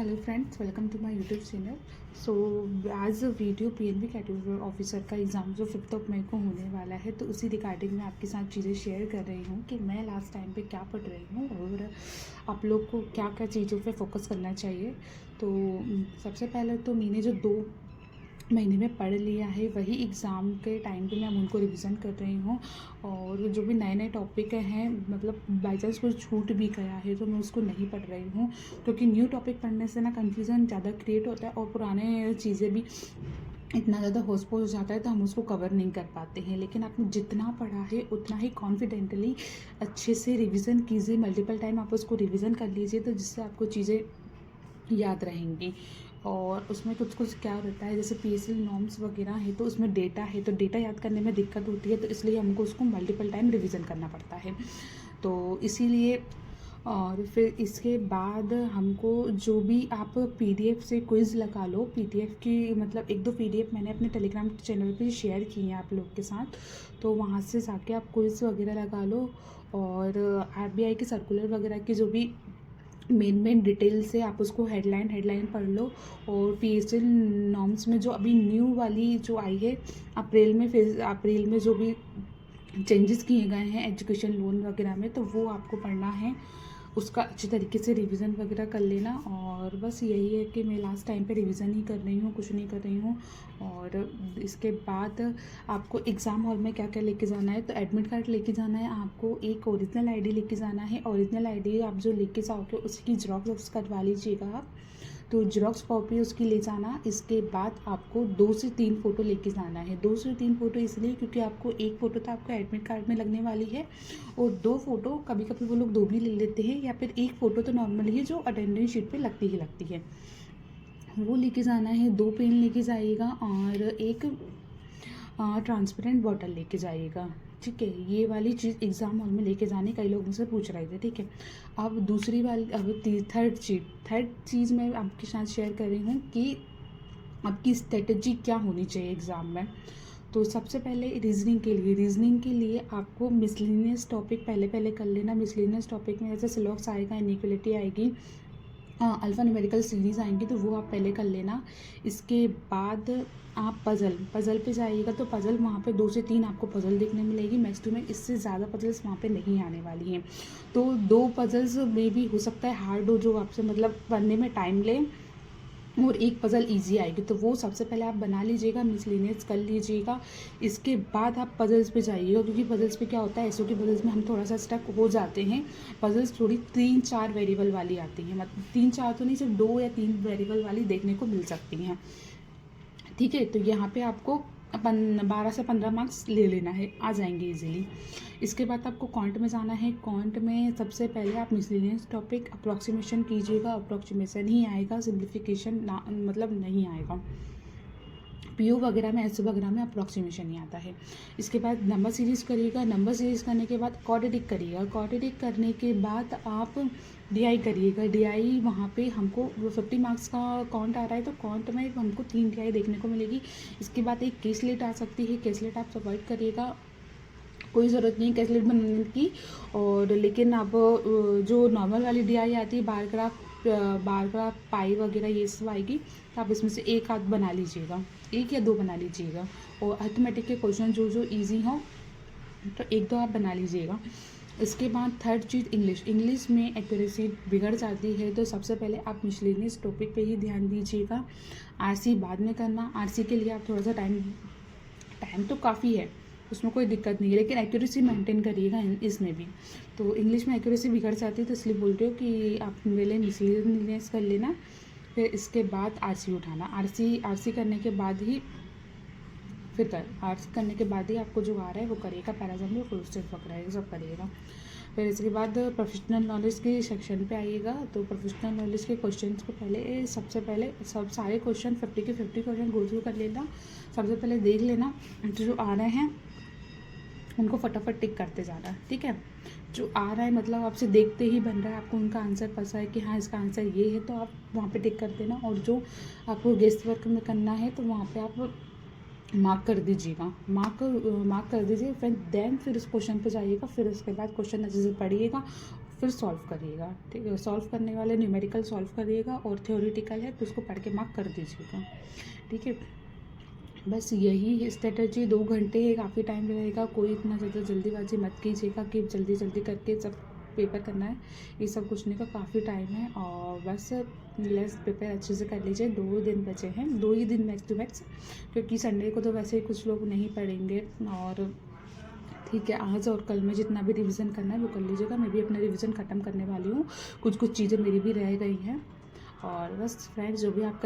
Hello friends, welcome to my YouTube channel. So आज video PNB category officer का exam जो 5 मई को होने वाला है, तो उसी रिगार्डिंग मैं आपके साथ चीज़ें शेयर कर रही हूँ कि मैं लास्ट टाइम पे क्या पढ़ रही हूँ और आप लोग को क्या क्या चीज़ों पे फोकस करना चाहिए। तो सबसे पहले तो मैंने जो 2 महीने में पढ़ लिया है, वही एग्ज़ाम के टाइम पे मैं उनको रिवीजन कर रही हूँ। और जो भी नए नए टॉपिक हैं, मतलब बाई चांस कुछ छूट भी गया है तो मैं उसको नहीं पढ़ रही हूँ, क्योंकि न्यू टॉपिक पढ़ने से ना कन्फ्यूज़न ज़्यादा क्रिएट होता है और पुराने चीज़ें भी इतना ज़्यादा होश पोश हो जाता है तो हम उसको कवर नहीं कर पाते हैं। लेकिन आपने जितना पढ़ा है उतना ही कॉन्फिडेंटली अच्छे से रिवीजन कीजिए, मल्टीपल टाइम आप उसको रिवीजन कर लीजिए, तो जिससे आपको चीज़ें याद रहेंगी। और उसमें कुछ कुछ क्या रहता है, जैसे पीएसएल नॉर्म्स वगैरह है तो उसमें डेटा है, तो डेटा याद करने में दिक्कत होती है, तो इसलिए हमको उसको मल्टीपल टाइम रिवीजन करना पड़ता है। तो इसीलिए और फिर इसके बाद हमको जो भी आप पीडीएफ से क्विज़ लगा लो, पीडीएफ की मतलब 1-2 पीडीएफ मैंने अपने टेलीग्राम चैनल पे शेयर की हैं आप लोग के साथ, तो वहाँ से जाके आप क्विज़ वगैरह लगा लो। और आरबीआई के सर्कुलर वगैरह की जो भी मेन डिटेल से आप उसको हेडलाइन पढ़ लो। और पीएसएल नॉर्म्स में जो अभी न्यू वाली जो आई है अप्रैल में जो भी चेंजेस किए गए हैं एजुकेशन लोन वगैरह में, तो वो आपको पढ़ना है, उसका अच्छी तरीके से रिवीजन वगैरह कर लेना। और बस यही है कि मैं लास्ट टाइम पे रिवीजन ही कर रही हूँ, कुछ नहीं कर रही हूँ। और इसके बाद आपको एग्ज़ाम हॉल में क्या क्या लेके जाना है, तो एडमिट कार्ड लेके जाना है, आपको एक ओरिजिनल आईडी लेके जाना है। ओरिजिनल आईडी आप जो लेके जाओगे उसकी जेरॉक्स करवा लीजिएगा आप, तो जेरॉक्स कॉपी उसकी ले जाना। इसके बाद आपको 2 से 3 फ़ोटो लेके जाना है। 2 से 3 फ़ोटो इसलिए क्योंकि आपको एक फ़ोटो तो आपको एडमिट कार्ड में लगने वाली है, और 2 फ़ोटो कभी कभी वो लोग 2 भी ले लेते हैं, या फिर एक फ़ोटो तो नॉर्मली है जो अटेंडेंस शीट पे लगती ही लगती है, वो लेके जाना है। 2 पेन लेके जाइएगा और एक ट्रांसपेरेंट बॉटल लेके जाइएगा। ठीक है, ये वाली चीज़ एग्ज़ाम हॉल में लेके जाने, कई लोग मुझसे पूछ रहे थे। ठीक है, अब दूसरी वाली, अब थर्ड चीज़ मैं आपके साथ शेयर कर रही हूँ कि आपकी स्ट्रेटजी क्या होनी चाहिए एग्ज़ाम में। तो सबसे पहले रीजनिंग के लिए आपको मिसलिनियस टॉपिक पहले कर लेना। मिसलिनियस टॉपिक में जैसे सिलॉक्स आएगा, इनइक्वलिटी आएगी, अल्फ़ा न्यूमेरिकल सीरीज़ आएंगी, तो वो आप पहले कर लेना। इसके बाद आप पज़ल पे जाइएगा, तो पज़ल वहाँ पे 2 से 3 आपको पज़ल देखने मिलेगी, मैक्स टू मैक्स इससे ज़्यादा पज़ल्स वहाँ पे नहीं आने वाली हैं। तो 2 पज़ल्स में भी हो सकता है हार्ड हो, जो आपसे मतलब पढ़ने में टाइम ले, और एक पज़ल इजी आएगी, तो वो सबसे पहले आप बना लीजिएगा, मिसलिनियस कर लीजिएगा। इसके बाद आप पज़ल्स पे जाइएगा, क्योंकि पज़ल्स पे क्या होता है, एसओ की पज़ल्स में हम थोड़ा सा स्टक हो जाते हैं। पज़ल्स थोड़ी 3-4 वेरिएबल वाली आती हैं, मतलब 3-4 तो नहीं, सिर्फ 2 या 3 वेरिएबल वाली देखने को मिल सकती हैं। ठीक है, तो यहाँ पे आपको 12 से 15 मार्क्स ले लेना है, आ जाएंगे इजीली। इसके बाद आपको क्वांट में जाना है। क्वांट में सबसे पहले आप मिसलेनियस टॉपिक अप्रॉक्सीमेशन कीजिएगा, अप्रॉक्सीमेशन ही आएगा, सिंप्लीफिकेशन ना मतलब नहीं आएगा। पीओ वगैरह में, एस वगैरह में अप्रॉक्सीमेशन नहीं आता है। इसके बाद नंबर सीरीज़ करिएगा। नंबर सीरीज़ करने के बाद क्वाड्रेटिक करिएगा। क्वाड्रेटिक करने के बाद आप डीआई करिएगा। डीआई वहाँ पे हमको 50 मार्क्स का काउंट आ रहा है, तो काउंट में हमको 3 डीआई देखने को मिलेगी। इसके बाद एक केसलेट आ सकती है, केसलेट आप अवॉइड करिएगा, कोई ज़रूरत नहीं कैसलेट बनाने की। और लेकिन अब जो नॉर्मल वाली डीआई आती है, बार ग्राफ पाई वगैरह ये सब आएगी, तो आप इसमें से एक आध बना लीजिएगा, 1 या 2 बना लीजिएगा। और अर्थमेटिक के क्वेश्चन जो ईजी हों तो 1-2 आप बना लीजिएगा। इसके बाद थर्ड चीज़ इंग्लिश में एक्यूरेसी बिगड़ जाती है, तो सबसे पहले आप मिसलेनियस टॉपिक पे ही ध्यान दीजिएगा। आरसी बाद में करना। आरसी के लिए आप थोड़ा सा टाइम तो काफ़ी है, उसमें कोई दिक्कत नहीं है, लेकिन एक्यूरेसी मेंटेन करिएगा इसमें भी। तो इंग्लिश में एक्यूरेसी बिगड़ जाती है, तो इसलिए बोल रही हूँ कि आप पहले मिसलेनियस कर लेना, फिर इसके बाद आरसी उठाना। आरसी करने के बाद ही आर्ट्स करने के बाद ही आपको जो आ रहा है वो करिएगा, पैराग्राफ फुल स्टॉप वगैरह ये सब करिएगा। फिर इसके बाद प्रोफेशनल नॉलेज के सेक्शन पे आइएगा। तो प्रोफेशनल नॉलेज के क्वेश्चंस को सबसे पहले सारे क्वेश्चन 50 के 50 क्वेश्चन गो थ्रू कर लेना। सबसे पहले देख लेना, जो आ रहे हैं उनको फटाफट टिक करते जाना। ठीक है, जो आ रहा है मतलब आपसे देखते ही बन रहा है, आपको उनका आंसर पता है कि हाँ इसका आंसर ये है, तो आप वहाँ पे टिक कर देना। और जो आपको गेस्ट वर्क में करना है तो वहाँ पे आप मार्क कर दीजिएगा, मार्क कर दीजिए। फिर उस क्वेश्चन पे जाइएगा, फिर उसके बाद क्वेश्चन अच्छे से पढ़िएगा, फिर सॉल्व करिएगा, ठीक है। सॉल्व करने वाले न्यूमेरिकल सॉल्व करिएगा और थ्योरेटिकल है तो उसको पढ़ के मार्क कर दीजिएगा, ठीक है। बस यही स्ट्रेटजी 2 घंटे है, काफ़ी टाइम रहेगा। कोई इतना ज़्यादा जल्दीबाजी मत कीजिएगा कि जल्दी जल्दी करके सब पेपर करना है, ये सब कुछ नहीं का, काफ़ी टाइम है। और बस लेस प्रिपेयर अच्छे से कर लीजिए। 2 दिन बचे हैं, 2 ही दिन मैक्स टू मैक्स, क्योंकि संडे को तो वैसे ही कुछ लोग नहीं पढ़ेंगे। और ठीक है, आज और कल में जितना भी रिवीजन करना है वो कर लीजिएगा। मैं भी अपना रिवीजन ख़त्म करने वाली हूँ, कुछ कुछ चीज़ें मेरी भी रह गई हैं। और बस फ्रेंड्स, जो भी आपका